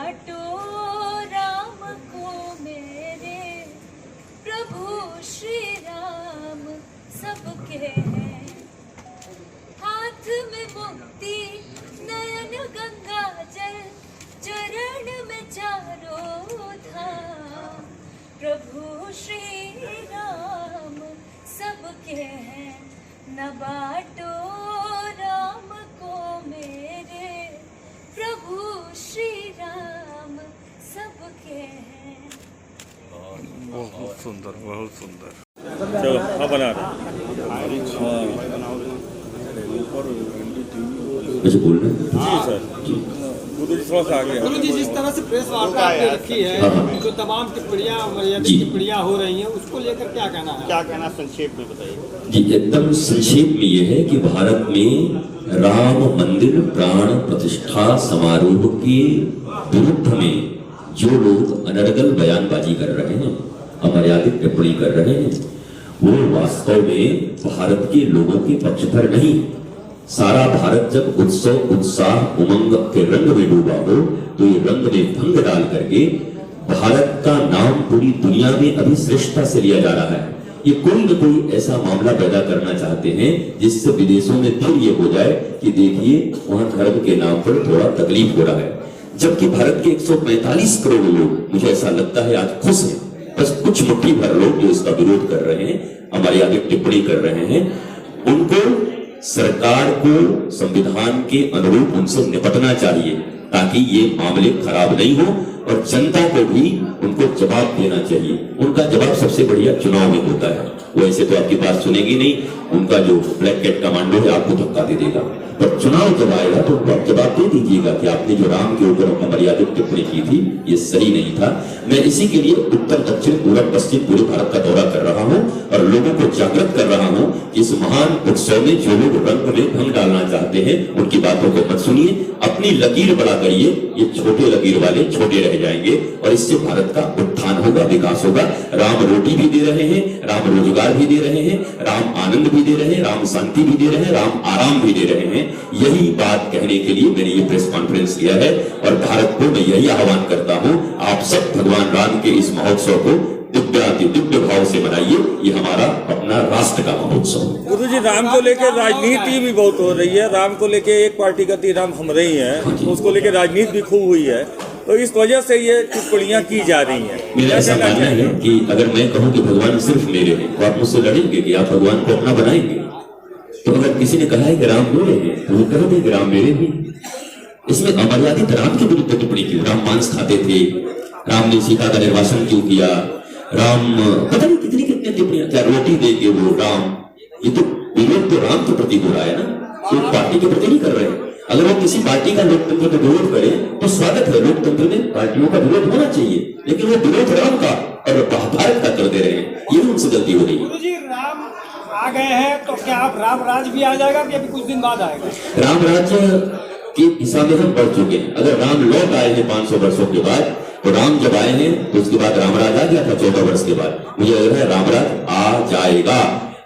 बाटो राम को मेरे, प्रभु श्री राम सबके हैं। हाथ में मुक्ति नयन गंगा जल, चरण में चारों धाम, प्रभु श्री राम सबके हैं। न बाटो राम को मेरे, प्रभु श्री राम सबके हैं। बहुत सुंदर, बहुत सुंदर। चलो हाँ बना रहे कुछ बोलना जी सर। गुरु जी थोड़ा सा आगे गुरु जी जिस तरह से प्रेस वार्ता आपने रखी है, जो तमाम टिप्पणियां मर्यादित टिप्पणियां हो रही हैं, उसको लेकर क्या कहना है? क्या कहना संक्षेप में बताइए। जी, एकदम संक्षेप में ये है कि भारत में राम मंदिर प्राण प्रतिष्ठा समारोह के विरुद्ध में जो लोग अनर्गल बयानबाजी कर रहे हैं, अमर्यादित टिप्पणी कर रहे हैं, वो वास्तव में भारत के लोगों के पक्षधर नहीं। सारा भारत जब उत्सव उत्साह उमंग के रंग में डूबा हो, तो ये रंग में भंग डाल करके भारत का नाम पूरी दुनिया में अभी श्रेष्ठता से लिया जा रहा है। ये कोई न कोई ऐसा मामला पैदा करना चाहते हैं जिससे विदेशों में फिर ये हो जाए कि देखिए वहां धर्म के नाम पर थोड़ा तकलीफ हो रहा है। जबकि भारत के 145 करोड़ लोग, मुझे ऐसा लगता है, आज खुश हैं। बस कुछ मुट्ठी भर लोग जो इसका विरोध कर रहे हैं, अमर्यादित टिप्पणी कर रहे हैं, उनको सरकार को संविधान के अनुरूप उनसे निपटना चाहिए ताकि ये मामले खराब नहीं हो, और जनता को भी उनको जवाब देना चाहिए। उनका जवाब सबसे बढ़िया चुनाव में होता है। वो ऐसे तो आपकी बात सुनेगी नहीं, उनका जो ब्लैक कैट कमांडो है आपको धक्का दे देगा, पर चुनाव जब आएगा तो उनको आप जवाब दे दीजिएगा कि आपने जो राम के ऊपर अमर्यादित टिप्पणी की थी ये सही नहीं था। मैं इसी के लिए उत्तर दक्षिण पूर्व पश्चिम पूरे भारत का दौरा कर रहा हूँ और लोगों को जागृत कर रहा हूँ कि इस महान उत्सव में जो लोग रंग में भंग डालना चाहते हैं उनकी बातों को मत सुनिए, अपनी लकीर बड़ा करिए। ये छोटे लकीर वाले छोटे रह जाएंगे और इससे भारत का उत्थान होगा, विकास होगा। राम रोटी भी दे रहे हैं, राम रोजगार भी दे रहे हैं, राम आनंद भी दे रहे हैं, राम शांति भी दे रहे हैं, राम आराम भी दे रहे हैं। यही बात कहने के लिए मैंने ये प्रेस कॉन्फ्रेंस किया है और भारत को मैं यही आह्वान करता हूँ, आप सब भगवान राम के इस महोत्सव को दिव्य भाव से मनाइए। ये हमारा अपना राष्ट्र का महोत्सव है। गुरु जी, राम को लेकर राजनीति भी बहुत हो रही है। राम को लेकर एक पार्टी कहती राम हम रही है, तो उसको लेकर राजनीति भी खूब हुई है, तो इस वजह से ये टिप्पणियां की जा रही हैं। मेरा ऐसा मानना है कि अगर मैं कहूँ कि भगवान सिर्फ मेरे हैं, तो आप मुझसे लड़ेंगे कि आप भगवान को अपना बनाएंगे। तो अगर किसी ने कहा है कि राम मेरे हैं, तो वो कह दे कि राम मेरे भी। इसमें अमर्यादित राम के विरुद्ध टिप्पणी की। राम मांस खाते थे, राम ने सीता का निर्वासन क्यों किया, राम पता नहीं कितनी कितनी टिप्पणियां, क्या रोटी देंगे वो राम। ये तो विरोध तो राम के प्रति हो रहा है ना, तो पार्टी के प्रति नहीं कर रहे हैं। अगर वो किसी पार्टी का लोकतंत्र का विरोध करे तो स्वागत है, लोकतंत्र में पार्टियों का विरोध होना चाहिए, लेकिन वो विरोध राम का और भारत का कर दे रहे हैं, ये उनसे गलती हो रही है। गुरु जी, राम आ गए हैं तो क्या आप राम राज भी आ जाएगा कि अभी कुछ दिन बाद आएगा? राम राज्य की दिशा में हम बढ़ चुके हैं। अगर राम लौट आए हैं 500 वर्षों के बाद, तो राम जब आए हैं तो उसके बाद रामराज आ गया था 14 वर्ष के बाद। मुझे लग रहा है रामराज आ जाएगा।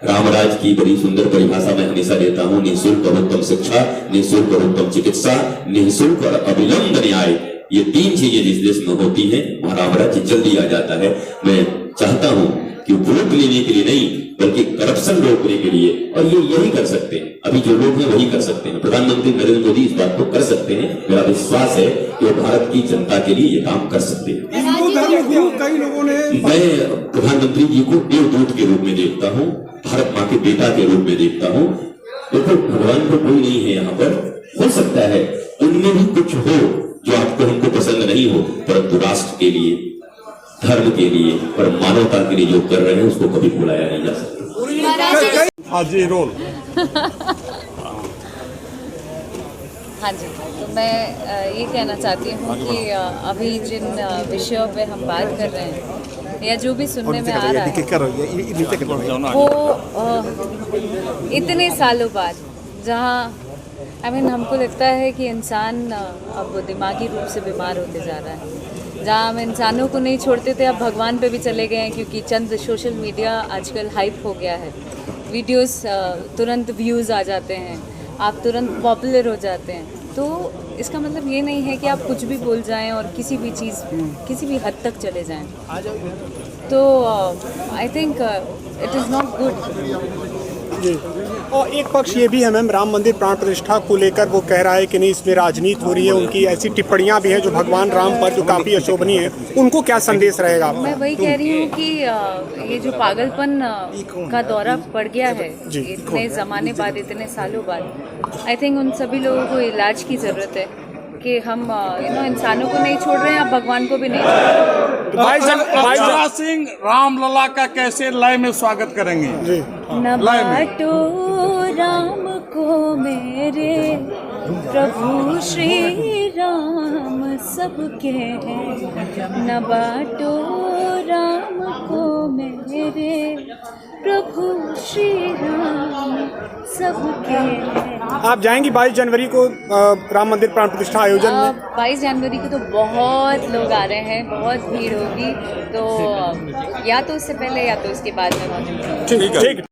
रामराज की बड़ी सुंदर परिभाषा मैं हमेशा देता हूँ, निःशुल्क और उत्तम शिक्षा, निःशुल्क और उत्तम चिकित्सा, निःशुल्क और अविलंब न्याय। ये तीन चीजें जिस देश में होती हैं वहां रामराज जल्दी आ जाता है। मैं चाहता हूँ कि वोट लेने के लिए नहीं बल्कि करप्शन रोकने के लिए, और ये यही कर सकते हैं। अभी जो लोग हैं वही कर सकते हैं। प्रधानमंत्री नरेंद्र मोदी इस बात को कर सकते हैं। मेरा विश्वास है कि वो भारत की जनता के लिए ये काम कर सकते हैं। हिंदू धर्मगुरु कई लोगों ने, मैं प्रधानमंत्री जी को देवदूत के रूप में देखता हूँ, भारत माँ के बेटा के रूप में देखता हूँ। देखो, भगवान को कोई नहीं है यहाँ पर। हो सकता है उनमें भी कुछ हो जो आपको हमको पसंद नहीं हो, परंतु राष्ट्र के लिए, धर्म के लिए और मानवता के लिए जो कर रहे हैं उसको कभी भुलाया नहीं जा सकता। हाँ जी, रोल। हाँ जी, तो मैं ये कहना चाहती हूँ कि अभी जिन विषयों पे हम बात कर रहे हैं या जो भी सुनने में आ रहा है वो इतने सालों बाद, जहाँ हमको लगता है कि इंसान अब दिमागी रूप से बीमार होते जा रहा है। जहाँ हम इंसानों को नहीं छोड़ते थे, अब भगवान पे भी चले गए हैं, क्योंकि चंद सोशल मीडिया आजकल हाइप हो गया है। वीडियोस तुरंत व्यूज़ आ जाते हैं, आप तुरंत पॉपुलर हो जाते हैं। तो इसका मतलब ये नहीं है कि आप कुछ भी बोल जाएं और किसी भी चीज़ किसी भी हद तक चले जाएं। तो I think it is not good. जी। और एक पक्ष ये भी है मैम, राम मंदिर प्राण प्रतिष्ठा को लेकर वो कह रहा है कि नहीं इसमें राजनीति हो रही है, उनकी ऐसी टिप्पणियां भी हैं जो भगवान राम पर जो काफ़ी अशोभनीय है, उनको क्या संदेश रहेगा आपका? मैं वही कह रही हूँ कि ये जो पागलपन का दौरा पड़ गया है इतने ज़माने बाद, इतने सालों बाद, आई थिंक उन सभी लोगों को इलाज की ज़रूरत है कि हम इंसानों को नहीं छोड़ रहे हैं, आप भगवान को भी नहीं छोड़ रहे हैं। अक्षरा सिंह रामलला का कैसे लय में स्वागत करेंगे? जी। न बाटो राम को मेरे प्रभु श्री राम सबके हैं, न बाटो राम को मेरे प्रभु श्री राम सबके हैं। आप जाएंगी 22 जनवरी को राम मंदिर प्राण प्रतिष्ठा आयोजन में? 22 जनवरी को तो बहुत लोग आ रहे हैं, बहुत भीड़ होगी, तो या तो उससे पहले या तो उसके बाद में मौजूद। ठीक।